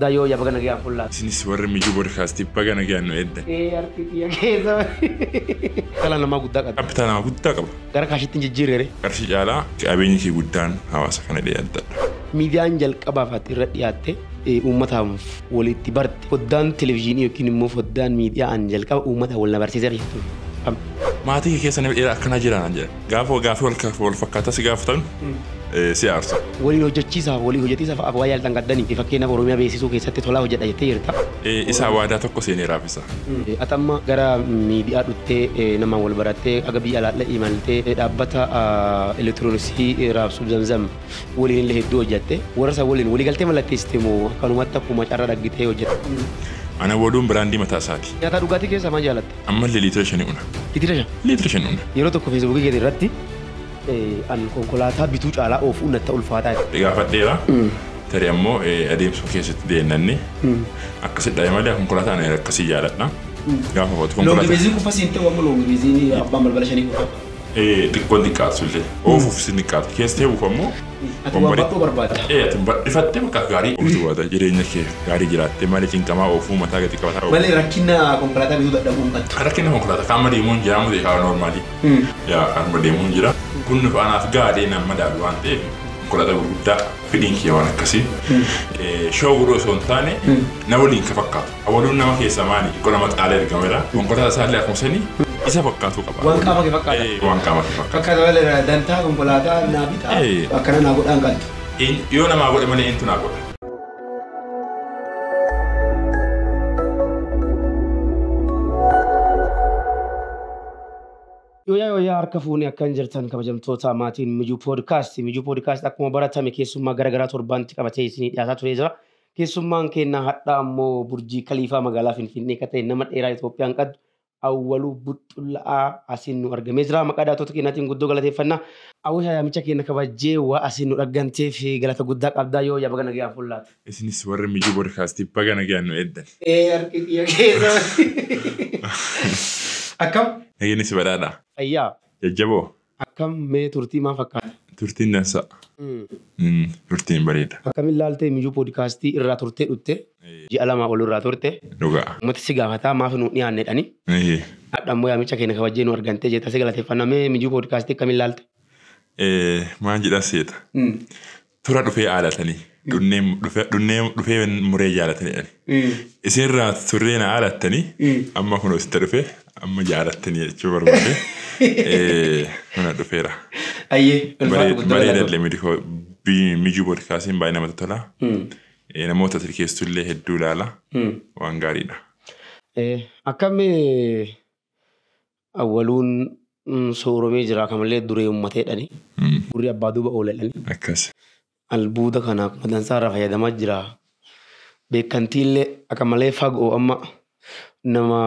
Dayo ya bagana gaya fulla. Sinis warri mijuu podcast bagana gaya no edda. Arti ya keessa. Kala nama guddaa qaba. Kapitaan nama guddaa qaba. Gara kaashittiin jijjiirre. Qarshii caalaa qabeenyi kee guddaan hawaasa kana dhiyaata. Miidiyaan jalqabaaf irra dhiyaatte uummataaf walitti barte foddaan televezyiinii yookiin immoo foddaan miidiyaan jalqaba uummata wal barsiisaa jirtu. Maatii keessa nama dheeraa akkanaa jiraan jedha. Gaafa wal fakkaataa si gaafatan si aarsa. Waliin hojjechiisaaf waa yaaltan gaddanii fakkeenyaaf Oromiyaa beeksisuu keessatti tolaa hojjedha jettee jirta. Isaa waadaa tokko seenee raafisa. Atamma gara miidiyaa dhuttee nama wal barattee aga biyya alaatti imaltee dhaabbata elektirooniksii raabsuu zamzam waliin illee hedduu hojjette. Warra isaa waliin waliigaltee mallatteessite moo akkanumatti akkuma carraa dhaggitee hojjette. Ana waluun biraandii mataa isaati. Nyaata dhugaatii keessa maal jaalatte? Ammallee liitira 5 una. Liitira 5 una. Yeroo tokko feesbuukii keessa irratti an konkolaataa bituu caalaa oofuu natti ulfaataa. Gaafadheera. Tarii ammoo adeemsa keessatti deennanne akkasitti malee konkolaataan akkasii jaaladha. Gaafa hootu konkolaataa. Loongibeeziin kufa siin ta'u ammoo loongibeeziin abbaan balbala 5 kufa. Xiqqoon xiqqaatu sullee oofuuf si xiqqaatu keessa ta'uuf ammoo. Ati waan baay'ee barbaada. Ati badhifattee maqaa gaarii ooftu waata jireenya kee gaarii jiraattee malee cinqamaa oofuu mataa gadi qabataa. Malee rakkina konkolaataa bituu dadhabuu hin qabdu. Rakkina konkolaataa kan madeemuun jira muti haa normaalii. Yaa kan madeemuun jira. Kun faanaaf gaarii nama madaalu waan ta'eef konkolaataa gurguddaa fedhiin kee waan akkasii. Shoo gudoo osoo hin taane na waliin ka fakkaatu. Awwaluun nama keessa maali qonna maxaalee argameera. Konkolaataa isaallee akkuma sanii isa fakkaatu qaba. Waan qaama kee fakkaata. Waan qaama kee fakkaata. Fakkaata malee dantaa konkolaataa naa bitaa akkana naa godhaan qaltu. Yoo namaa godhe malee eentu naa godha. Yoo harka fuunee akkan jirtan kabajamtoota maatiin Mijuu Podcast akkuma baratame keessummaa garaagaraa torbaanti qabatee isinii dhiyaataa turee jira. Keessummaan keenya hadhaa ammoo Burjii Kaliifaa magaalaa Finfinnee kan ta'e nama dheeraa Itoophiyaan qabdu awwaluu buxxulla'aa asiin nu argamee jira. Maqaa daatota keenyaatiin guddoo galateeffannaa. Awwisha yaamicha keenya kabajee waa asiin nu dhagganteef galata guddaa qabdaa yoo yaaba gana gayaan fullaatu. Isinis warri Mijuu Podcast bagana gayaan nu eddan. Harki xiyya keessa. Akkam? Nageenyi si badhaadha. Ayyaa. Jajjaboo. Akkam mee turtii maal fakkaata? Turtiin dansa. Turtiin bareeda. Akkamiin ilaaltee Mijuu Podcast irraa turtee dhutte? Ji'a lama ol irraa turte? Dhugaa. Uummati si gaafataa maaf nu dhiyaannedhani? Hadha ammoo yaamicha keenya kabajee nu argantee jetta si galateeffannaa mee Mijuu Podcast akkamiin ilaalte? Maan jedhaa seeta. Tura dhufee aadatanii. Dhufee muree jaalatanii. Isinirraa turree na aadattanii amma kun osita dhufee amma jaalattanii jechuu barbaade. Mana dhufeera. Ayyee. Bareedallee Mijuu Podcastiin baay'ee namatti tola. Namoota keessullee hedduu ilaala. Waan gaariidha. Akkamii awwaluun sooromee jira kamallee duree uummateedhani. Gurri abbaa duuba ooladhani. Akkas. Albuuda kana matansaa irraa fayyadamaa jira. Beekantiillee akka malee fagoo amma nama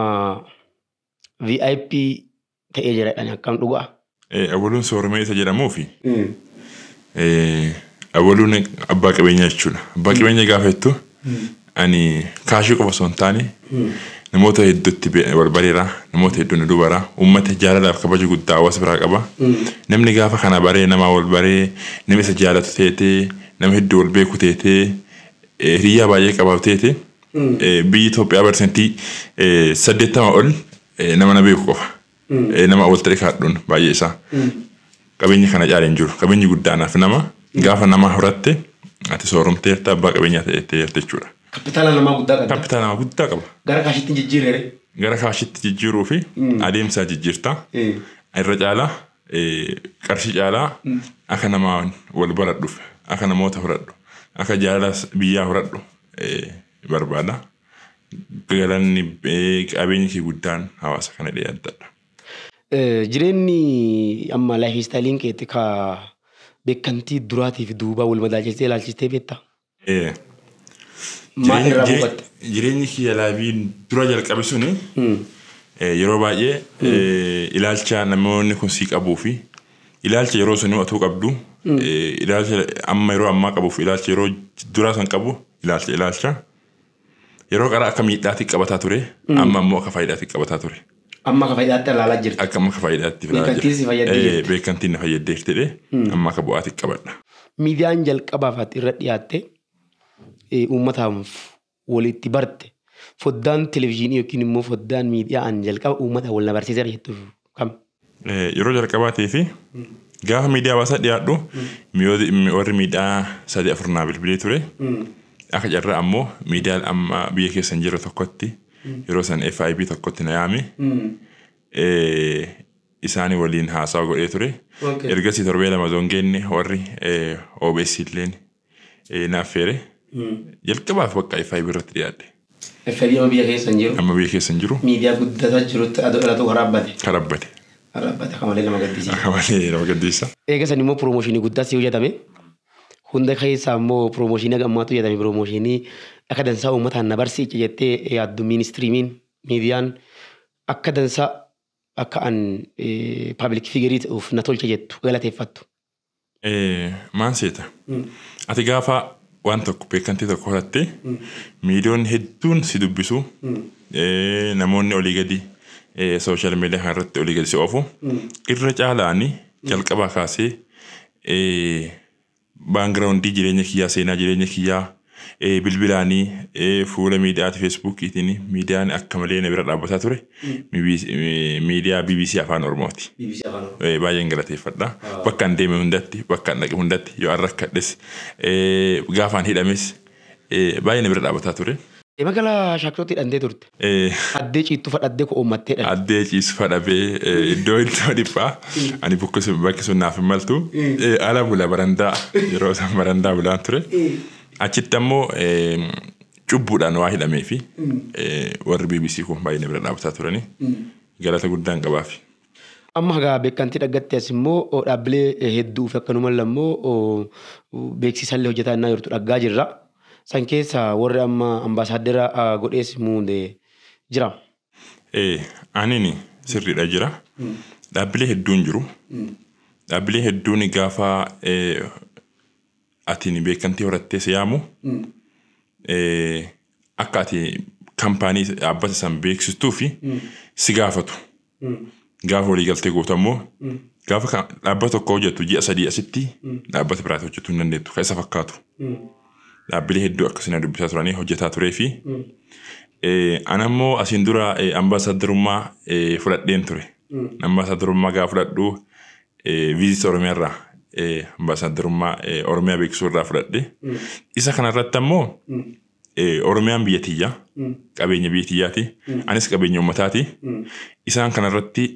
VIP ta'ee jiradhani akkam dhugaa. Awwaluun sooromee isa jedhamuufi. Awwaluun abbaa qabeenyaa jechuudha. Abbaa qabeenyaa gaafa jettu ani kaashii qofa osoo hin taane namoota hedduutti wal bareera namoota hedduun dubara uummata jaalalaaf kabaju guddaa hawaasa biraa qaba. Namni gaafa kana baree nama wal baree nama isa jaalatu teetee nama hedduu wal beeku teetee hiriyaa baay'ee qabaatu teetee biyyi Itoophiyaa parsantii 80 ol nama na beeku qofa. Nama wal ta'e kaadhuun baay'ee isaa. Qabeenyi kana caalee hin jiru. Qabeenyi guddaanaaf nama gaafa nama horatte ati sooromtee abbaa qabeenyaa ta'ee jechuudha. Kapitaala namaa guddaa qaba. Kapitaala namaa guddaa qaba. Gara kaashitti jijjiirre. Gara kaashitti jijjiiruu fi adeemsaa jijjiirta. Irra caalaa qarshii caalaa akka namaa wal baradhuuf akka namoota horadhu akka jaalala biyyaa horadhu barbaada. Galanni qabeenyi kee guddaan hawaasa kana dhiyaatadha. Jireenyi amma laayifistaayiliin keetti ka beekantii duraatiif duubaa wal madaalchistee ilaalchistee beektaa? Maal irraa buufatte? Jireenyi kiyya laabii dura jalqabe suni yeroo baay'ee ilaalcha namoonni kun sii qabuu fi ilaalcha yeroo suni watuu qabdu ilaalcha amma yeroo ammaa qabuuf ilaalcha yeroo duraa san qabu ilaalcha yeroo qaraa akka miidhaatti qabataa ture amma ammoo akka faayidaatti qabataa ture. Amma akka faayidaatti ilaalaa jirti. Akka amma akka faayidaatti ilaalaa jirti. Beekantiin si fayyadee jirti. Beekantiin na fayyadee jirti amma akka bu'aatti qabadha. Miidiyaan jalqabaaf irra dhiyaatte uummataaf walitti barte foddaan televezyiinii yookiin immoo foddaan miidiyaa an jalqaba uummata wal na barsiisaa jettu kam? Yeroo jalqabaatii fi gaafa miidiyaa hawaasaa dhiyaadhu warri miidiyaa 3-4 bilbilee ture. Akka carraa ammoo miidiyaan amma biyya keessa jiru tokkotti yeroo san FIB tokkotti na yaame isaanii waliin haasawa godhee ture. Ergasii torbee lama zongeenne warri OBS illeen naaf feere. Jalqabaaf bakka FIB irratti dhiyaadhe. FIB amma biyya keessa jiru? Amma biyya keessa jiru. Miidiyaa guddataa jirutti aduu harabbate? Harabbate. Harabbate kamalee nama gaddisiisa. Kamalee nama gaddisiisa. Eegasan immoo piroomooshinii guddaa si hojjetame. Hunda keessaa immoo piroomooshinii gammaatu jedhame piroomooshinii akka dansaa uummataan na barsiiche jettee yaaddu ministiriimiin miidiyaan akka dansaa akka an paabliik figirii ta'uuf na tolche jettu galateeffattu. Maan seeta? Ati gaafa waan tokko beekantii tokko horatte miidiyoon hedduun si dubbisu namoonni olii gadi sooshaal miidiyaa irratti olii gadi si oofu irra caalaani jalqabaa kaasee baangiraawundii jireenya kiyyaa seenaa jireenya kiyyaa bilbilaanii fuula miidiyaati feesbuukiitiin miidiyaan akka malee na bira dhaabbataa ture miidiyaa BBC Afaan Oromooti. Baay'een galateeffadha. Bakka an deeme hundatti bakka an dhaqe hundatti yoo an rakkadhes gaafaan hidhames baay'ee na bira dhaabbataa ture. Magaalaa Shaakirootti hidhantee turte. Addee ciittuu fadhaddee ko uummattee dha. Addee ciisu fadhabee iddoo dhiphaa ani bakki sun naaf hin maltu ala bula barandaa yeroo san barandaa bulaan ture. Achitti ammoo cubbuudhaan waa hidhamee fi warri BBC kun baay'ee na bira dhaabbataa turani galata guddaan qabaafi. Amma hagaa beekantii dhaggatte as immoo dhaabbilee hedduu fi akkanuma immoo beeksisallee hojjetaa innaa jirtu dhaggaa jirra. San keessa warri amma ambaasaaddera godhees muundee jira. Anini sirriidha jira. Dhaabbilee hedduun jiru. Dhaabbilee hedduun gaafa atiin beekantii horattee si yaamu akka ati kaampaanii dhaabbata san beeksistuu fi si gaafatu. Gaafa walii galtee gootu ammoo gaafa dhaabbata tokko hojjettu ji'a 3 asitti dhaabbata biraatti hojjettuu hin dandeettu kan isa fakkaatu. Dhaabbilee hedduu akkasina dubbisaa turanii hojjetaa turee fi anammoo asiin dura ambaasaadarummaa fudhadheen ture. Ambaasaadarummaa gaafa fudhadhu viizit Oromiyaarraa ambaasaadarummaa Oromiyaa beeksisuu irraa fudhadhe. Isa kanarratti ammoo Oromiyaan biyya tiyyaa qabeenya biyya tiyyaati. Anis qabeenya uummataati. Isaan kanarratti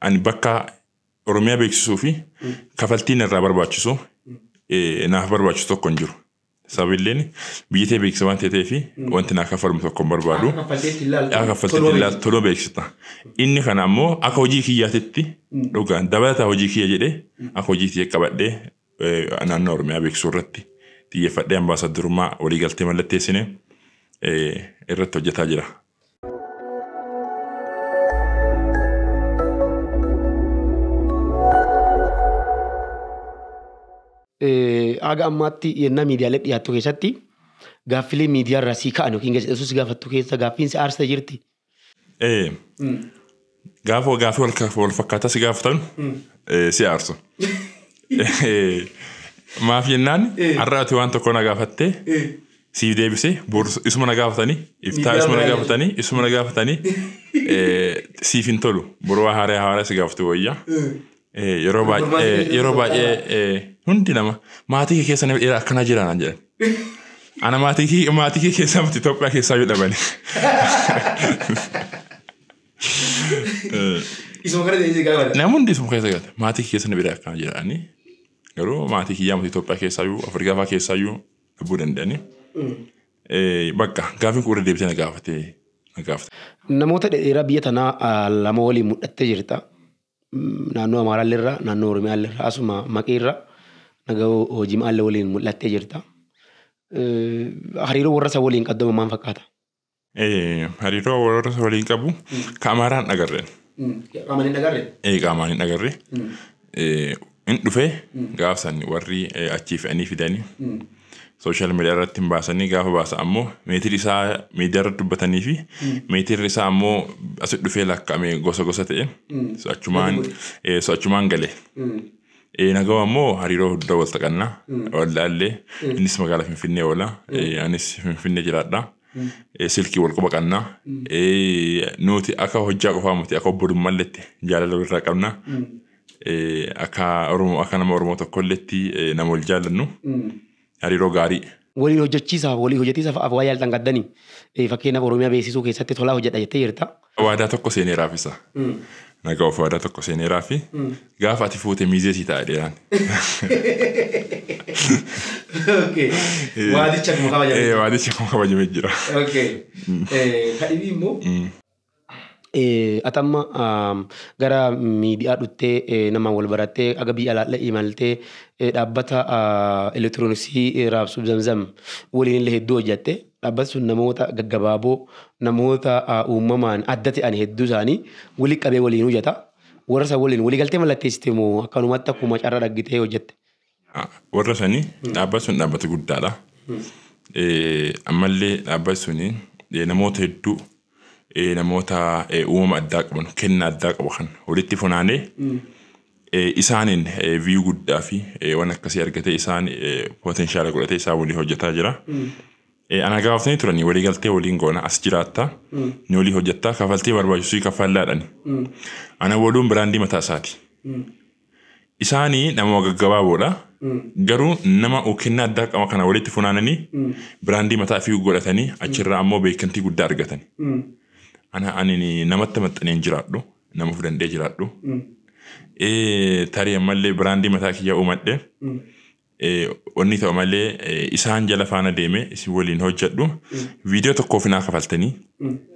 ani bakka Oromiyaa beeksisuu fi kafaltiin irraa barbaachisu naaf barbaachisu tokko hin jiru. Sababiilleen biyya tee beeksisa waan ta'eef wanti naaf kafalmu tokko hin barbaadu. Akka kaffalteetti ilaaltu toloo beeksista. Inni kana ammoo akka hojii kiyyaatitti dhugaan dabalataa hojii kiyya jedhee akka hojii kiyya qabadhee naannoo Oromiyaa beeksisuu irratti xiyyeeffadhee ambaasaadarummaa walii galtee mallatteessine irratti hojjetaa jira. Aga ammaatti yennaa miidiyaalee dhiyaattu keessatti gaaffilee miidiyaa irraa sii ka'an yookiin gaazexeessuus gaafattu keessa gaaffiin si aarsite jirti. Gaaffii wal fakkaataa si gaafatan si aarsu. Maaf jennaan har'aati waan tokko na gaafattee siif deebisee isuma na gaafatanii iftaa isuma na gaafatanii siif hin tolu boroo haaraa si gaafatu wayyaa. Yeroo baay'ee hundi nama maatii keessa nama dheeraa akkanaa jiraan jedhan. Ana maatii keessa miti Itoophiyaa keessaa yoo dhabani. Isuma kana deemsee gaafata. Namoonni isuma keessa gaafata. Maatii keessa nama dheeraa akkanaa jiranii. Garuu maatii kiyyaa miti Itoophiyaa keessaa yoo Afrikaa fa'aa keessaa yoo dhabuu danda'anii. Bakka gaaffiin kun irra deebisee na gaafate. Namoota dheeraa biyya tanaa lama waliin mul'attee jirta. Naannoo Amaaraalleerraa naannoo Oromiyaalleerraa asuma Maqeerraa nagaa hojii maallee waliin mul'attee jirta. Hariiroo warra isa waliin qabdu maal fakkaata? Hariiroo warra isa waliin qabu ka Amaaraan agarreen. Qaamaan hin agarre? Qaamaan hin agarre. Inni dhufee gaafsan warri achii fe'anii fidanii sooshaal miidiyaa irratti hin baasanii gaafa baasa ammoo meetirri isaa miidiyaa irratti dubbatanii fi meetirri isaa ammoo asitti dhufee lakkaa'ame gosa ta'e so'achumaan galee. Nagawa ammoo hariiroo guddaa wal taqannaa wallaallee innis magaalaa Finfinnee oola anis Finfinnee jiraadha. Silkii wal quba qabnaa nuti akka hojjaa qofaa miti akka obbolummalletti jaalala irraa qabna. Akka Oromoo akka nama Oromoo tokkolletti nama wal jaallannu hariiroo gaarii. Waliin hojjechiisaaf walii hojjechiisaaf afaa yaaltan gaddanii fakkeenyaaf Oromiyaa beeksisuu keessatti tolaa hojjedha jettee jirta. Waadaa tokko seeneeraaf isa. Nagaa of waadaa tokko seeneeraaf gaafa ati fuute miizee sii ta'a dheeraan. Waadicha kuma kabajamee. Waadicha kuma kabajamee jira. Kadhibii immoo atamma gara miidiyaa dhuttee nama wal barattee aga biyya alaallee imaltee dhaabbata elektirooniksii raabsuu zamzam waliin illee hedduu hojjatte. Dhaabbati sun namoota gaggabaaboo namoota uumamaan adda ta'an hedduu isaanii walii qabee waliin hojjeta. Warra isaa waliin walii galtee mallatteessite moo akkanumatti akkuma carraa dhaggitee hojjette? Warra sanii dhaabbati sun dhaabbata guddaadha. Ammallee dhaabbati suni namoota hedduu namoota uumama addaa qaban kennaa addaa qaban walitti funaanee isaaniin viyuu guddaa fi waan akkasii argatee isaan potenshaala godhatee isaan waliin hojjetaa jira. Ana gaafatanii turanii walii galtee waliin goona as jiraattaa ni walii hojjettaa kafaltii barbaachisuu kaffallaadhaani. Ana waluun biraandii mataa isaati. Isaanii nama gaggabaaboodha. Garuu nama kennaa addaa qaba kana walitti funaananii biraandii mataa fi godhatanii achirraa ammoo beekantii guddaa argatanii. Ani namatti maxxaneen jiraadhu nama fudhandee jiraadhu. Tarii ammallee biraandii mataa kiyyaa uumadhe. Onni ta'u malee isaan jala faana deeme isin waliin hojjedhu viidiyoo tokkoof naa kafaltanii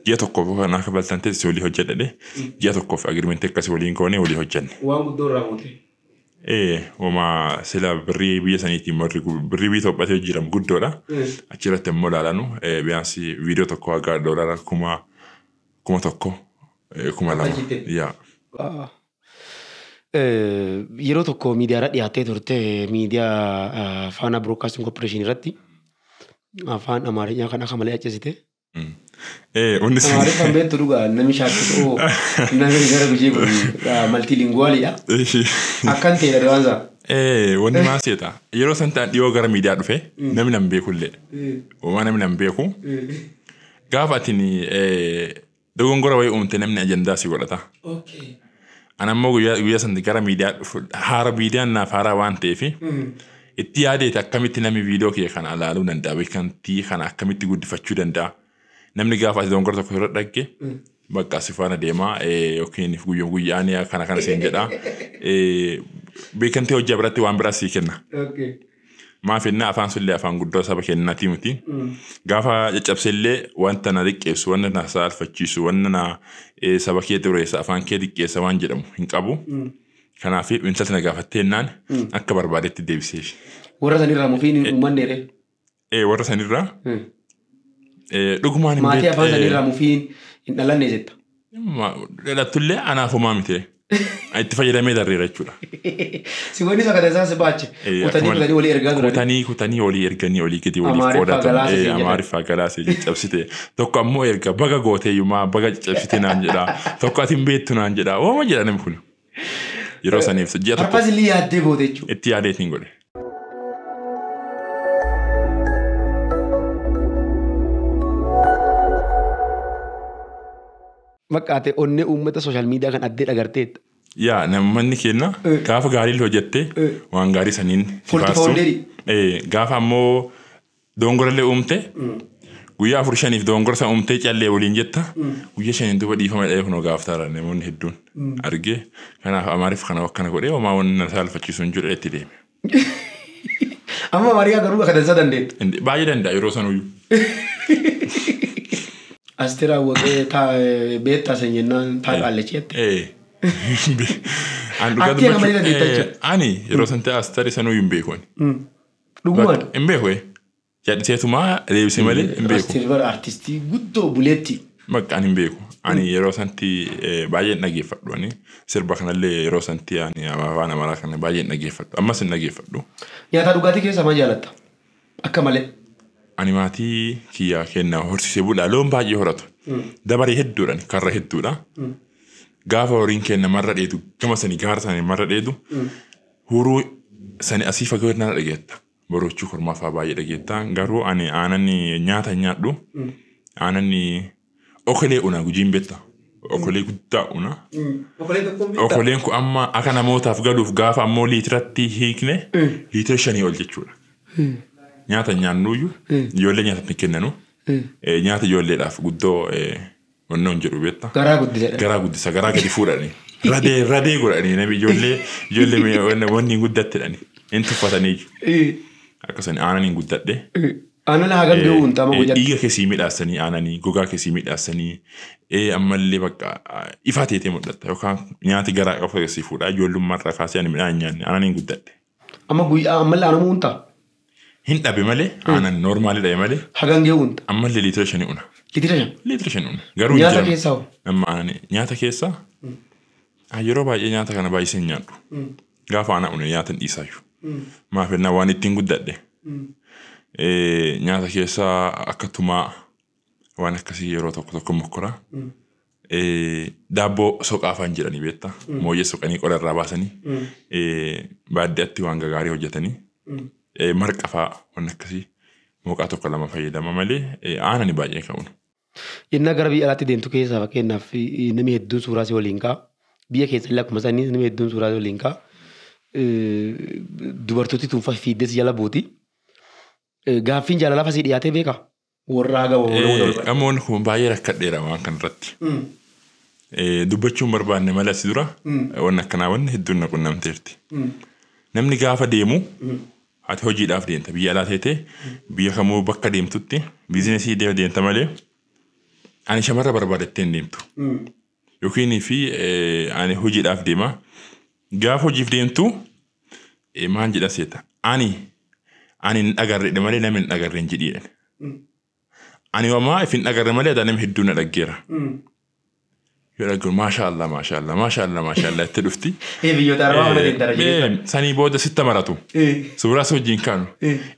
ji'a tokkoof naa kafaltan ta'e walii hojjedhadhe ji'a tokkoof agirimentii akkasii waliin goone walii hojjenne. Waan guddoo irraa muute. Wama sila birrii biyya saniitiin birrii biyya Itoophiyaatti hojjetamu guddoodha. Achirratti immoo ilaalanu biyaansi viidiyoo tokko haga doolaara kuma tokko kuma lama. Yeroo tokko miidiyaa irra dhiyaattee turte miidiyaa Faana Broadcasting Corporation irratti afaan Amaarinyaa kan akka malee accesite. Amaariffaan beektu dhugaa namni shaakkisu namni gara gujee maltilinguwaaliidha. Akkan ta'edha deewaansaa. Wanni maasiidha. Yeroo santaan dhiyoo gara miidiyaa dhufe namni nan beekullee. Uumaa namni nan beeku. Gaafa atiin dogongora wayii uumte namni ajandaa si godhata. Ana ammoo guyyaa santi gara miidiyaa haara miidiyaan naaf haaraa waan ta'eef itti yaadeeti akkamitti namni viidiyoo kee kana ilaaluu danda'a beekantii kana akkamitti guddifachuu danda'a. Namni gaafa ati dogongora tokko irra dhagge bakka si faana deemaa yookiin guyyaan kana seen jedhaa beekantii hojii biratti waan biraa sii kenna. Maafinna afaan sullee afaan guddoo saba kennaati miti. Gaafa caccabsellee wanta na dhiqqeessu wanta na saalfachiisu wanta na saba kee dureessa afaan kee dhiqqeessa waan jedhamu hin qabu. Kanaaf intalli na gaafatteennaan akka barbaadetti deebiseef. Warra sanirraa mufiin uummanneere. Warra sanirraa dhugumaan hin maatii afaan sanirraa mufiin hin dhalanne jetta. Dhalattullee anaafumaa miti. Itti fayyadamee darreera jechuudha. Si wanni isa kadhasaa si baache. Kutanii walii ergaa turani. Kutanii walii erganii walii gadi walii qoodatan. Amaariffaa galaasee caccabsite. Tokko ammoo erga baga gooteeyyumaa baga caccabsite naan jedha. Tokko ati hin beektu naan jedha. Ooma jedha namni kun. Yeroo saniif ji'a tokko. Har'as illee yaaddee goote jechuudha. Itti yaadeetiin godhe. Maqaate onnee uummata sooshaal miidiyaa kan addee dhagarteetta. Yaa namni kenna gaafa gaarii hojjette waan gaarii saniin faastu. Gaafa ammoo dogongorallee uumte guyyaa 4-5 dogongorsa uumtee callee waliin jetta guyyaa 5 duuba dhiifama dhahee kunoo gaafataara namoonni hedduun argee kanaaf Amaariff kana akkana godhee homaa wanna saalfachiisu hin jiru itti deeme. Amma Amaariyaa garuu akka dansaa dandeetta. Baay'ee danda'a yeroo sanuyyuu. Astera waqee beektaa seenyennaan taa'aalee ceette. Ani yeroo santi astari sanuu hin beekuun. Dhugumaan. Hin beeku jadhiseetumaa deebisee malee hin beeku. Asteri bara artistii guddoo buleetti. Maqaan hin beeku. Ani yeroo santi baay'ee dhageeffadhu. Sirba kanallee yeroo santi afaan Amaaraa kana baay'ee dhageeffadhu. Ammas hin dhageeffadhu. Nyaata dhugaatii keessa maal jaalatta? Akka malee. Ani maatii kiyyaa kennaa horsiisee bulaa loon baay'ee horatu. Dabaree hedduudhaan karra hedduudha. Gaafa horiin kenna marra dheedu gama sanii gaara sanii marra dheedu huruu sani asii fagoo irraa dhageetta. Boroochuu kormaa fa'aa baay'ee dhageetta. Garuu ani aanani nyaata nyaadhu. Aanani okolee una gujiin beekta. Okolee guddaa una. Okoleen kun amma akka namootaaf galuuf gaafa ammoo liitiratti hiikne liitira 5 ol jechuudha. Nyaata nyaannuyyuu ijoollee nyaatatti kennanu. Nyaata ijoolleedhaaf guddoo wannoon jedhu beekta. Garaa guddisa garaa gadi fuudhani. Radee godhanii namni ijoollee wanni guddattedhani. Inni tuffatanii akkasanii aananiin guddadhe. Aannan hagam ga'uu hin taama guyyaatti. Dhiiga keessii midhaasanii aananii gogaa keessii midhaasanii ammallee bakka ifaa teetee mul'atta yookaan nyaati garaa qofa keessii fuudhaa ijoollummaarraa kaasee ani midhaan nyaanne aananiin guddadhe. Amma guyyaa ammallee aanamuu hin ta'a. Hin dhabe malee aanan noormaalii dhabe malee. Hagam ga'uu hin ta'a. Ammallee liitira 5 una. Liitira 5 una. Garuu nyaata keessaa hoo? Amma aananii nyaata keessaa yeroo baay'ee nyaata kana baay'isee nyaadhu. Gaafa aanaa une nyaata hin dhiisaayyuu. Maaf ennaa waan ittiin guddadhe. Nyaata keessaa akka tumaa waan akkasii yeroo tokko mokkora. Daabboo soqaa afaan jedhanii beekta. Mooyyee soqanii qolarraa baasanii baadiyyaatti waan gagaarii hojjetanii marqa fa'aa waan akkasii mooqaa tokko lama fayyadama malee aanani baay'ee ka'uun. Yennaa gara biyya alaatti deemtu keessaa fakkeenyaaf namni hedduun suuraa si waliin ka'a. Biyya keessa illee akkuma isaanii namni hedduun suuraa si waliin ka'a. Dubartooti tuunfaa fiiddes jala buuti. Gaaffiin jaalalaa fasii dhiyaatee beekaa? Warraa gabaaboo namoota Amoon kun baay'ee rakkadheera waan kanarratti. Dubbachuun barbaanne malee asii dura waan akkanaa wanni hedduun na qunnamteerti. Namni gaafa deemu ati hojiidhaaf deemta biyya alaa teetee biyya kamuu bakka deemtutti biizinesii deemta malee ani shamarra barbaadattee hin deemtu. Yookiin fi ani hojiidhaaf deema. Gaafa hojiif deemtu maal jedha seeta? Ani hin agarre malee namni hin agarre hin jedhiidhaan. Ani wamaa if hin agarre malee namni hedduun na dhaggeera. Yoo dhaggeera maashaallah itti dhufti. Biyyoota arabaa hunda deemtara jedhee. Sanii booda sitta maratu. Suuraas wajjin kaanu.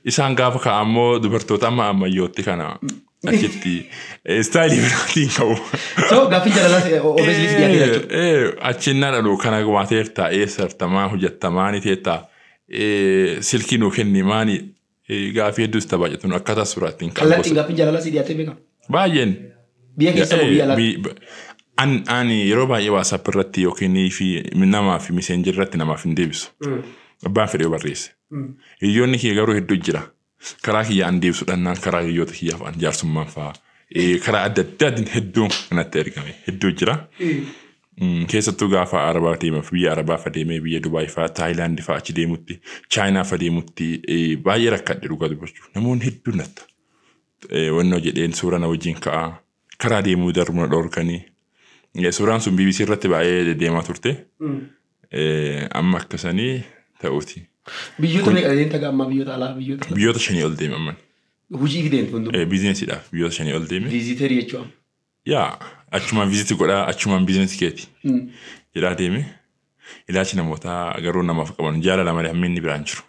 Isaan gaafa ka'ammoo dubartoota amma ammayyootti kana achitti istaayilii biraatiin ka'u. So gaaffiin jaalalaa obviously si dhiyaatee jechuudha. Achiin na dhalu kana waateertaa eessartamaa hojjettamaa ni teettaa. Silkii nuu kenni maani gaaffii hedduus taphachatun akkaataa suuraattiin kan gosa. Kallattiin gaaffiin jaalalaa si dhiyaatee beekaa? Baay'een. Biyya keessa moo biyya alaatti? Ani yeroo baay'ee WhatsApp irratti yookiin fi namaa fi messenger irratti namaaf hin deebisu. Abbaan fedhee barreesse. Hiriyoonni kiyya garuu hedduu jira. Karaa kiyyaan deebisuudhaan karaa hiriyoota kiyyaaf jaarsummaan fa'aa. Karaa adda addaatiin hedduun kanatti ergame hedduu jira. Keessattuu gaafa Arabaa deemuuf biyya Arabaa fadeemee biyya Dubaay fa'aa Taayilaand fa'aa achi deemutti Chaayinaa fadeemutti baay'ee rakkadhe dhugaa dubbachuu namoonni hedduun natta. Wannoo jedheen suuraa na wajjin ka'a karaa deemuu darbuna dhorkanii suuraan sun BBC irratti baay'ee deemaa turte amma akkasanii ta'uuti. Biyyoota meeqa deemta gammaa biyyoota alaa biyyoota? Biyyoota 5 ol deeme amman. Hojii fi deemtu hunduu? Biizinesiidhaaf biyyoota 5 ol deeme. Viiziteerii jechuudha. Yaa achumaan viiziti godhaa achumaan biizinesi keeti. Jedhaa deeme ilaalchi namootaa garuu namaaf qaban jaalala malee hamminni biraan jiru.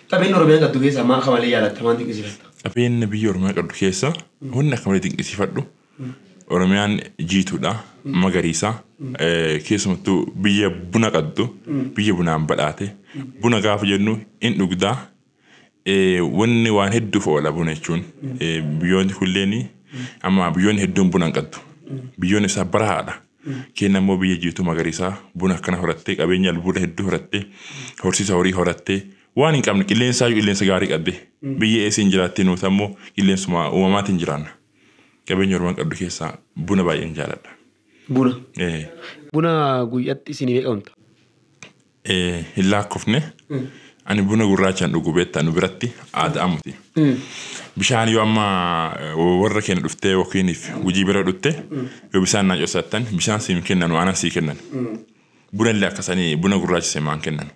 Qabeenyi Oromiyaan qabdu keessaa maa akka malee jaalatta maan dinqisiifatta? Qabeenyi biyya Oromiyaa qabdu keessaa hundi akka malee dinqisiifadhu. Oromiyaan jiituudha magariisa keessumattuu biyya buna qabdu biyya bunaan badhaate buna gaafa jennu in dhugdaa wanni waan hedduuf oola buna jechuun biyyoonni kulleeni amma biyyoonni hedduun buna qabdu biyyoonni isaa barahaadha kenna immoo biyya jiituu magariisaa buna akkana horattee qabeenya albuuda hedduu horattee horsiisa horii horattee waan hin qabne qilleensa gaarii qabde biyya eessiin jiraattee nuti ammoo qilleensuma uumamaatiin jiraanna. Qabeenya Oromoo qabdu keessaa buna baay'een jaaladha. Buna? Buna guyyaatti isin beekamta? Hin lakkoofne. Ani buna gurraachaan dhugu beektaa nu biratti aadaa muti. Bishaan yoo amma warra keenya dhuftee yookiin gujii bira dhuftee yoo bishaan naa cosattan bishaan siin kennanu aanan sii kennan. Buna illee akkasanii buna gurraachise maan kennan.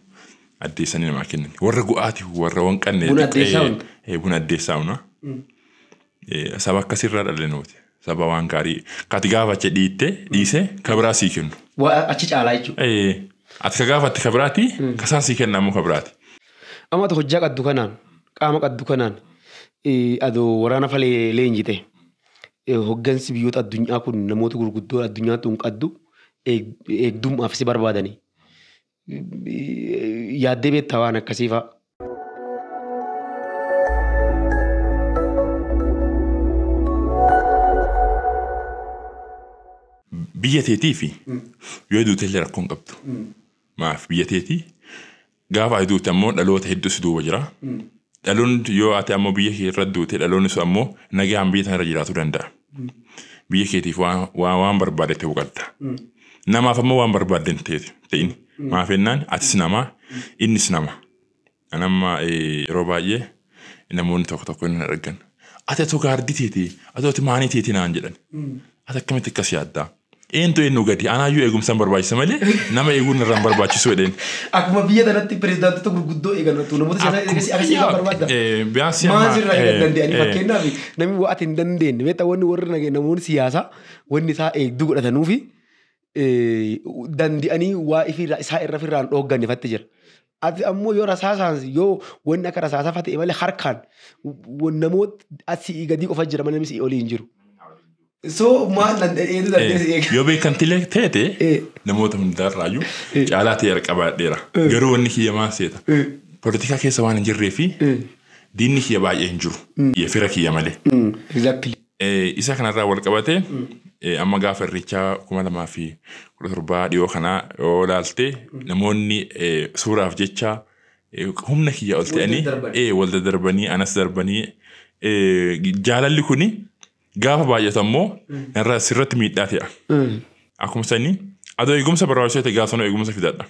Addeessanii namaa kennan. Warra gu'aati warra waan qannee. Buna addeessaa hunda? Buna addeessaa hunda. Saba akkasirraa dhalle nuti. Saba waan gaarii kati gaafache dhiisee kabiraa sii kennu. Achi caalaa jechuudha. Ati ka gaafatte kabiraati kasaan sii kennamu kabiraati. Amma ati hojjaa qaddu kanaan qaama qaddu kanaan adoo waraana falee leenjite hoggansi biyyoota addunyaa kun namoota gurguddoo addunyaatti hin qaddu eegdummaaf si barbaadanii. yaaddee beektaa waan akkasii fa'a. Biyya teetii fi yoo duute illee rakkoon qabdu. Maaf biyya teetii gaafa duute ammoo dhaloota hedduus duuba jira. Dhaloonni yoo ate ammoo biyya kee irra duute dhaloonni sun ammoo nagaan biyya tanarra jiraachuu danda'a. Biyya keetiif waan barbaade ta'uu qabda. Namaaf ammoo waan barbaadde ta'in. Maaf jennaan atis nama innis nama. Anamma yeroo baay'ee namoonni tokko hin argan. Ati atoo gaardii teetii atoo maanii teetii naan jedhan. Ati akkamitti akkas yaaddaa? Eenyu gadi anaayyuu eegumsaan barbaachisa malee nama eeguun irraan barbaachisu jedheen. Akkuma biyya kanatti pirezidaantota gurguddoo eeggannatu namoota akkasii eegan barbaadda. Maal sirraa eegan danda'anii fakkeenyaaf namni waa ati hin dandeenye beektaa wanni warri namoonni siyaasaa wanni isaa eegduu godhatanuufi dande'anii waa isaa irra firraan dhoogganifatti jira. Ati ammoo yoo rasaasaan yoo wanni akka rasaasaa fata'e malee harkaan namoota asii gadi qofa jira malee namni olii hin jiru. So maal danda'ee yoo beekantilee teete namoota hundaarraayyuu caalaa ta'e qabaadheera. Garuu wanni kiyya maal seeta. Poolitikaa keessa waan hin jirree fi diinni kiyya baay'ee hin jiru. Fira kiyya malee. Isa kanarraa wal qabatee amma gaafa irreechaa 2017 dhiyoo kanaa yoo ilaalte namoonni suuraaf jecha humna kiyya ol ta'anii wal darbanii anas darbanii jaalalli kuni gaafa baay'atu ammoo irra sirratti miidhaa ta'a. Akkuma sanii adoo eegumsa barbaachisaa ta'e gaafa eegumsa fidadha.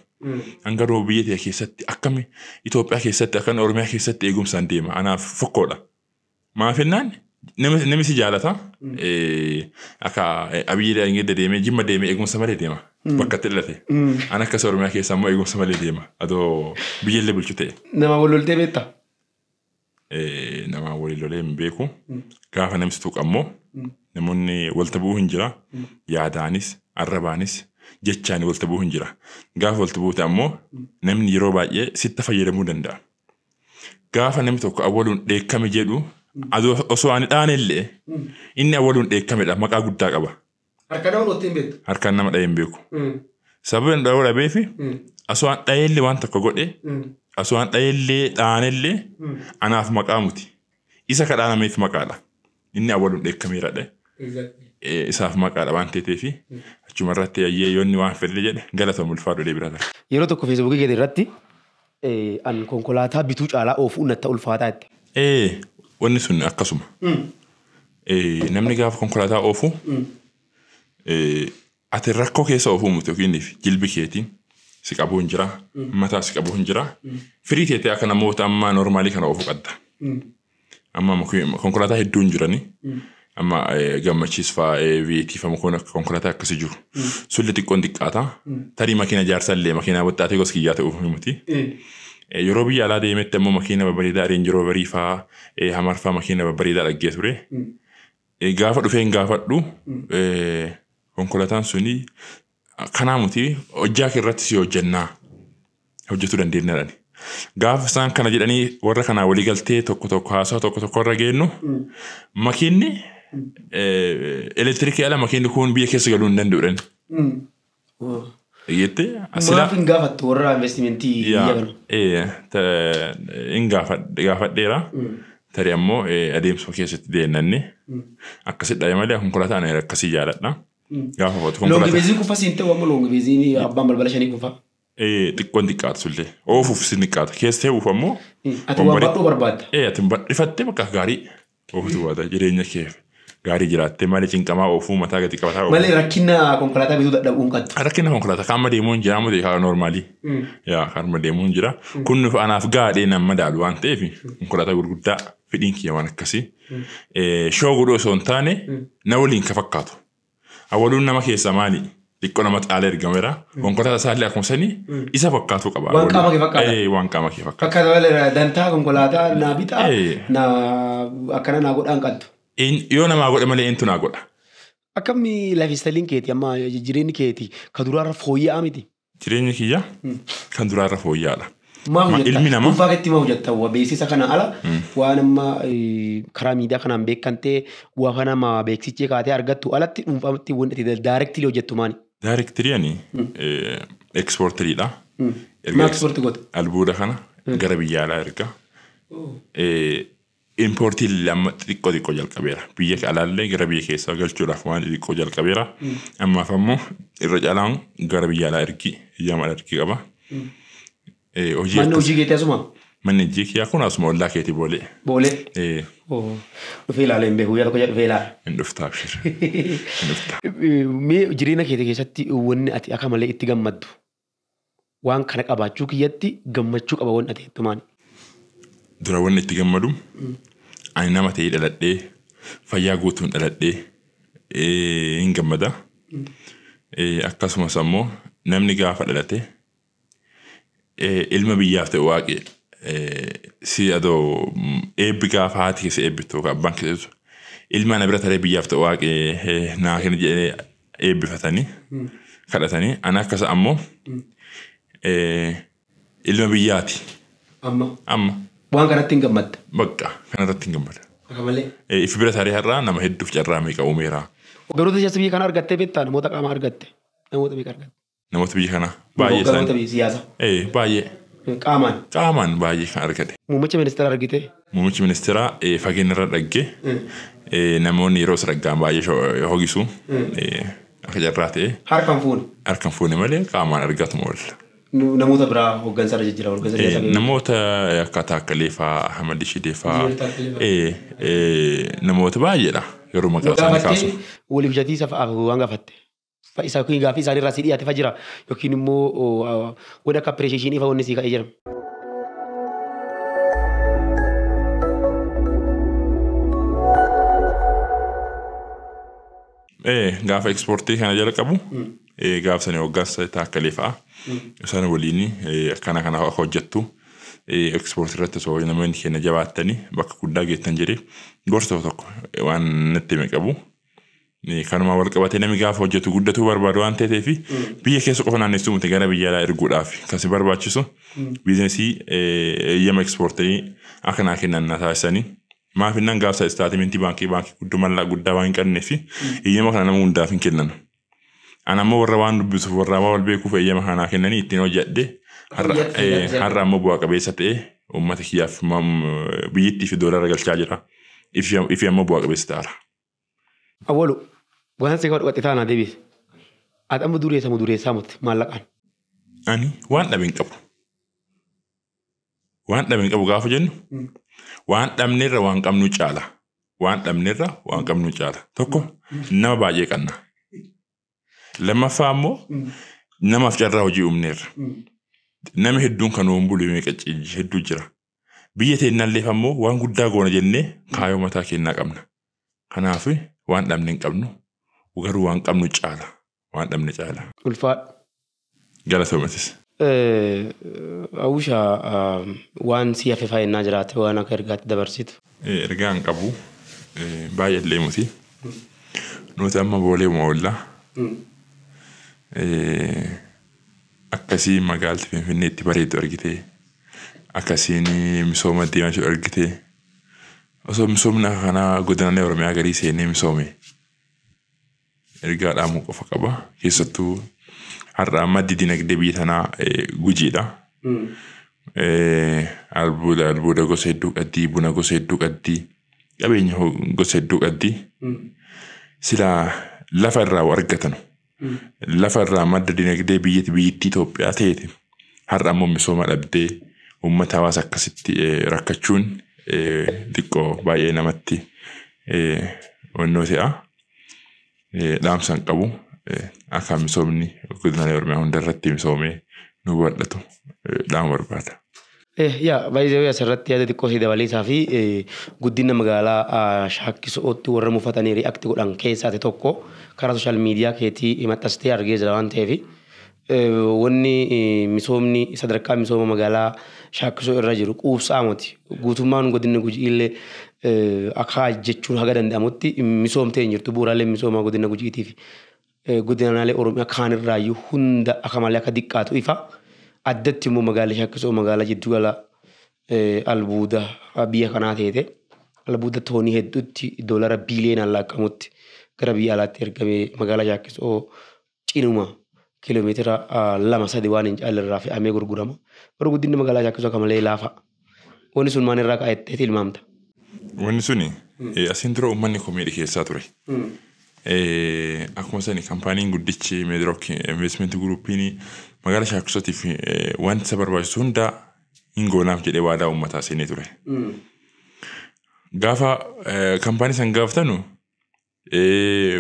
Hanga rooba biyya ta'e keessatti akkami Itoophiyaa keessatti akkan Oromiyaa keessatti eegumsaan deema. Anaaf fokkoodha. Maaf jennaan namni si jaalata. Akka Abiyyi Ingedda deemee Jimma deemee eegumsa malee deema. Bakka itti dhalate. Ana akkas Oromiyaa keessa ammoo eegumsa malee deema. Adoo biyya illee bulchu ta'e. Nama wal loltee beektaa? Nama walii lolee hin beeku. Gaafa namni tuqu ammoo namoonni walta bu'uu hin jira. Yaadaanis, arrabaanis, jechaan walta bu'uu hin jira. Gaafa walta buute ammoo namni yeroo baay'ee sitti fayyadamuu danda'a. Gaafa namni tokko awwaluun dheekkame jedhu osoo ani dhaanellee inni awwaluun dheekkamedha maqaa guddaa qaba. Harka nama dhoottee hin beektu? Harkaan nama dhahee hin beeku. Sababni dhahuu dhabeefi osoo an dhaheellee waan tokko godhe osoo an dhaheellee dhaanellee anaaf maqaa muti. Isa kadhaanameef maqaadha. Inni awwaluun dheekkameeradha. Isaaf maqaadha waan ta'eefi achumarratti ayyeeyyoonni waan fedhe jedhe galatamu ulfaadhu deebirata. Yeroo tokko feesbuukii keetii irratti an konkolaataa bituu caalaa oofuu natti ulfaataa jette. Wanni sun akkasuma. Namni gaafa konkolaataa oofu ati rakkoo keessa oofuu muti yookiin jilbi keetiin si qabuu hin jira. Mataa si qabuu hin jira. Firii teetee akka namoota ammaa noormaalii kana oofuu qabda. Amma konkolaataa hedduu hin jirani. Amma gammachiis fa'aa viitiifamu kun konkolaataa akkasii jiru. Sulli xiqqoon xiqqaata. Tarii makiina jaarsallee makiinaa waxxaatee gosa kiyyaa ta'uuf muti. Yeroo biyya alaa deemetti ammoo makiina babbareedaa Reenji Rooverii fa'aa Hamar fa'aa makiina babbareedaa dhaggee ture. Gaafa dhufee hin gaafadhu konkolaataan suni kanaa muti hojjaa irratti si hojjannaa hojjetuu dandeenyadhaan. Gaafa isaan kana jedhanii warra kanaa walii galtee tokko haasaa tokko irra geennu makiinni elektirikii ala makiinni kun biyya keessa galuu hin danda'uudhaan. Maaf hin gaafattu warra investimentii biyya galu? Hin gaafadheera. Tarii ammoo adeemsuma keessatti deennanne akkasidha malee konkolaataan akkasii jaaladha. Gaafa foto konkolaataa. Loongibeeziin kufa siin ta'u ammoo loongibeeziin abbaan balbala shanii kufa? Xiqqoon xiqqaatu sullee. Oofuuf sin xiqqaata. Keessa ta'uuf ammoo. Ati waan baadhuu barbaadda? Ati badhifattee bakka gaarii oofutu baata jireenya kee gaarii jiraattee malee cinqamaa oofuu mataa gadi qabataa oofu. Malee rakkina konkolaataa bituu dadhabuun qabdu? Rakkina konkolaataa kan amma deemuu hin jira amma ta'e noormaalii. Kan amma deemuu hin jira. Kun anaaf gaadhee nama madaalu waan ta'eef konkolaataa gurguddaa fedhiin kiyya waan akkasii. Shoo godhuu osoo hin taane na waliin ka fakkaatu. Awwaluun nama keessa maali? Xiqqoo nama xaalee ergameera. Konkolaataa isaallee akkuma sanii isa fakkaatu qaba. Waan qaama kee fakkaata? Waan qaama kee fakkaata. Fakkaata malee dantaa konkolaataa naa bitaa akkana naa godhaan qabdu. Yoo namaa godhe malee eentu naa godha. Akkamii laafistaaliin keeti amma jireenyi keeti kan duraarra fooyya'aa miti? Jireenyi kiyya kan duraarra fooyya'aadha. Ilmi namaa dhuunfaa keetti maa hojjetta beeksisa kana ala waan amma karaa miidiyaa kanaan beekantee waan nama beeksichee kaatee argattu alatti dhuunfaatti wanti daayirektirii hojjettu maani? Daayirektiriin ekspoortiriidha. ما إكسبورت قط البودة خنا قربي على إرجع إمبورتي لما تريكو ديكو جال كبيرة بيجك على اللي قربي كيسا قال شو رحمن ديكو جال كبيرة أما فمو الرجالان قربي على إرجي يوم على إرجي قبا ما نوجي كي تسمع من نجيك يكون اسمه الله كيتي بولي وفيل عليهم به ويا كوجا فيلا ندفتا بشر ندفتا مي جرينا كيتي كيساتي وني أتي أكمل إتجمد وان كانك أباچوك يتي جمچوك أبوان أتي تمان دورا ون إتجمدهم أنا نما تيجي للدي فيا قوتون للدي إن جمدا أكاسم سمو نمني قافة للدي ilma biyyaaf ta'e waaqee si adoo eebbi gaafa haati keessa eebbittu abbaan keessattu ilma na bira taree biyyaaf ta'e waaqee naa kenna jedhee eebbifatanii kadhatanii ana akkasa ammoo ilma biyyaati. Amma waan kanatti hin gammadda. Bakka kanarratti hin gammada. Akka malee. Ifi bira taree har'aa nama hedduuf carraa meeqa uumeera. Garuu tajaajila biyya kana argattee beektaa namoota qaama argatte namoota beeka argatte. Namoota biyya kana baay'ee isaan. Namoota biyya siyaasa. Baay'ee. Qaamaan baay'ee kan argate. Muummicha ministeera argite. Muummichi ministeera fageenyarra dhaggee namoonni yeroo saraggaan baay'ee hogisu akka jarraa ta'e. Harkaan fuune malee qaamaan argatu moolla. Namoota biraa hooggansa irra jijjiirama. Namoota akkaataa akka Leefaa Hamadii Shideefaa namoota baay'eedha yeroo maqaa isaanii kaasu. Waliif jatiisa waan gaafatte. Isa kun gaaffii isaanii irraa si dhiyaate fa jira yookiin immoo wanta akka appireeshiishinii fa wanni si ka'ee jira. Gaafa ekspoortii kana jala qabu gaafa sanii hoggansa taakkalee fa'a isaan waliin akkana kana hojjettu ekspoortii irratti osoo namoonni keenya jabaattanii bakka guddaa geettan jedhee gorsa tokko waan natti hime qabu. Kanuma wal qabatee namni gaafa hojjetu guddatu barbaadu waan ta'eef biyya keessa qofa naannessu miti gara biyya alaa erguudhaaf kasi barbaachisu biizinesii eeyyama ekspoortii akka naa kennan taasisanii maaf innan gaafsa istaatimentii baankii guddoo mallaa guddaa waan hin qabneef eeyyama kana nama hundaaf hin kennan. Ana ammoo warra waan dubbisuuf warra wal beekuuf eeyyama kana kennanii ittiin hojjedhe har'a ammoo bu'aa qabeessa ta'e uummata kiyyaaf biyyittii fi doolara galchaa jira. Ifi ammoo bu'aa qabeessa ta'ala. Awwalu waan si kawwadhu qaxxitaa naa deebise. Ati amma dureessaa mutti maallaqaan. Ani waan dhabeen qabu. Waan dhabeen qabu gaafa jennu waan dhabneerra waan qabnu caala. Waan dhabneerra waan qabnu caala. Tokko nama baay'ee qabna. Lammaffaa ammoo namaaf carraa hojii uumneerra. Nama hedduun kan uumuu bulu hedduu jira. Biyya teennalleef ammoo waan guddaa goona jennee kaayoo mataa kennaa qabna. Kanaaf waan dhabne hin qabnu garuu waan qabnu caala. Waan dhabne caala. Ulfaadha. Galatoomatis. Awushaa waan si hafe faayinaa jiraate waan akka ergaatti dabarsitu. Ergaa hin qabu baay'ee illee muti. Nuti amma boolee moollaa. Akkasii magaalatti Finfinneetti bareedu argitee akkasiin misooma deemaa jiru argitee osoo misoomna kana godinaalee Oromiyaa garii seenee misoome ergaa dhaamuu qofa qaba keessattuu har'a maddi dinagdee biyya tanaa Gujiidha. Albuuda gosa hedduu qabdi buna gosa hedduu qabdi qabeenya gosa hedduu qabdi silaa lafa irraa argatan. Lafa irraa madda dinagdee biyyattii Itoophiyaa ta'eeti har'a ammoo misooma dhabdee uummata hawaasa akkasitti rakkachuun xiqqoo baay'ee namatti onnoo ta'a. Dhaamsan qabu akka misoomni godinaalee Oromiyaa hundarratti misoomee nu bal'atu dhaama barbaada. Baay'ee asirratti yaada xiqqoo si dabaleessaa fi guddina magaalaa Shaakkisootti warra mufatanii ri'aakti godhan keessaa tokko karaa sooshaal miidiyaa keetii maxxanstee argee jira waan ta'eef wanni misoomni sadarkaa misooma magaalaa Shaakkisoo irra jiru quubsaa miti guutummaan godinni Gujii illee akka jechuun haga danda'amutti misoomtee hin jirtu bu'uuraalee misoomaa godina Gujiitii fi godinaalee Oromiyaa kaan irraayyuu hunda akka malee akka diqqaatu ifa. Addatti immoo magaalaa Shaakkisoo magaalaa jiddu gala albuuda biyya kanaa ta'e albuuda toonii hedduutti doolara biiliyoonaan lakkaa'amutti gara biyya alaatti ergamee magaalaa Shaakkisoo cinuma kiiloomeetira 2-3 waan hin caallerraa fe'amee gurgurama. Garuu guddinni magaalaa Shaakkisoo akka malee laafa. Wanni sun maalirraa ka'etti tilmaamta? Wanni suni asiin dura uummanni komeedii keessaa ture. Akkuma sani kaampaaniin guddichi Meedrook Investment Groupiin magaalaa Shaakkisootiif wanta isa barbaachisu hunda hin goonaaf jedhee waadaa uummataa seenee ture. Gaafa kaampaanii san gaafatanu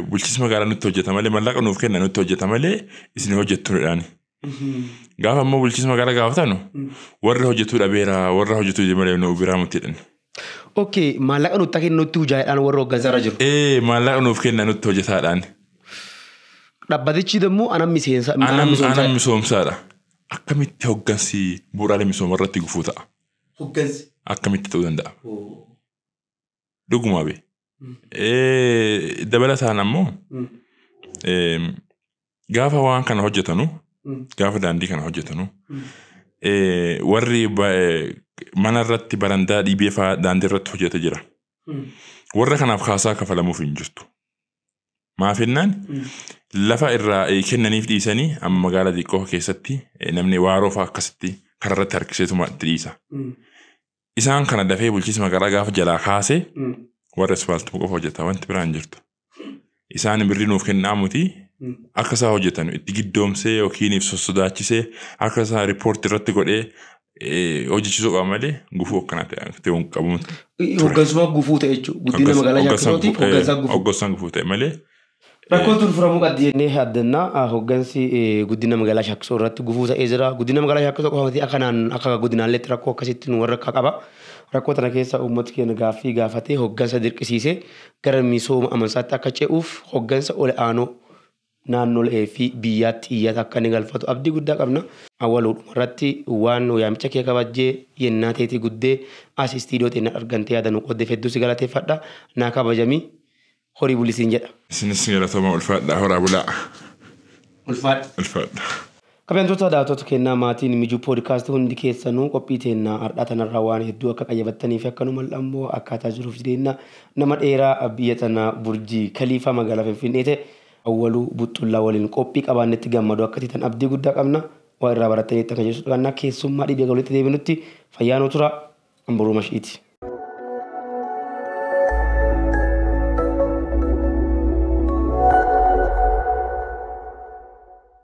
bulchiinsa magaalaa nutti hojjeta malee mallaqa nuuf kenna nutti hojjeta malee isin hojjettuudhaan. Gaafa ammoo bulchiinsa magaalaa gaafatanu warra hojjetuu dhabeera warra hojjetuu malee nu biraa mutidhan. Okay, maallaqa nutti kennutti hujaadhaan warra hoggansaarra jiru. Maallaqa nuuf kenna nutti hojjetaadhaan. Dhaabbatichi immoo anam miseensa. Anam misoomsaadha. Akkamitti hoggansi bu'uuraalee misooma irratti gufuu ta'a? Hoggansi. Akkamitti ta'uu danda'a? Dhugumaa bee. Dabalataan ammoo gaafa waan kana hojjetanu gaafa daandii kana hojjetanu warri mana irratti barandaa dhiibee fa'aa daandii irratti hojjeta jira. Warra kanaaf kaasaa kafalamuuf hin jirtu. Maafennaan lafa irraa kennaniif dhiisanii amma magaalaa xiqqoo keessatti namni waaroo fa'aa akkasitti karaa irratti harkiseetuma dhiisa. Isaan kana dafee bulchiinsa magaalaa gaafa jalaa kaasee warra asfaaltii qofa hojjeta wanti biraan jirtu. Isaan birrii nuuf kennaamuti akka isaa hojjetan itti giddoomsee yookiin ibsa sodaachisee akka isaa riippoortii irratti godhee hojjechiisuu qaba malee gufuu akkana ta'e hin qabu. Hoggansuma gufuu ta'e jechuudha. Guddina magaalaa Shaakkisootiif hoggansaan gufuu ta'e malee. Rakkoo furamuu qabdi jennee yaaddannaa hoggansi guddina magaalaa Shaakkisoo irratti gufuu ta'ee jira. Guddina magaalaa Shaakkisoo qofatti akka guddinaalleetti rakkoo akkasitti nu warra akka qaba. Rakkoo tana keessa uummati keenya gaaffii gaafatee hoggansa dirqisiisee gara misooma amansaatti akka ce'uuf hoggansa ol aanoo naannolee fi biyyaatti iyyata akka inni galfatu abdii guddaa qabna. Awwaluudhuma irratti waan yaamicha kee kabajjee yennaa teetii guddee as istiidiyoo xinna argantee yaadanu qoddee hedduu si galateeffadha. Naa kabajamii horii bulisiin jedha. Isinis galatooma ulfaadha horaa bulaa. Ulfaadha. Kabajamtoota daawwattoota kennaa maatiin mijuu poodkaastii hundi keessanuu qophii teennaa har'aa tanarraa waan hedduu akka qayyabattanii fi akkanuma ammoo akkaataa jiruuf jireenya nama dheeraa biyya tanaa Burjii Kaliifaa magaalaa Finfinnee ta'e awwaluu buxxullaa waliin qophii qabaannetti gammadu akka titan abdii guddaa qabna. Waa irraa barattaniitti akka jechuudha. Keessummaa dhibee walitti deebinutti fayyaanoo tura amburuu mashiiti.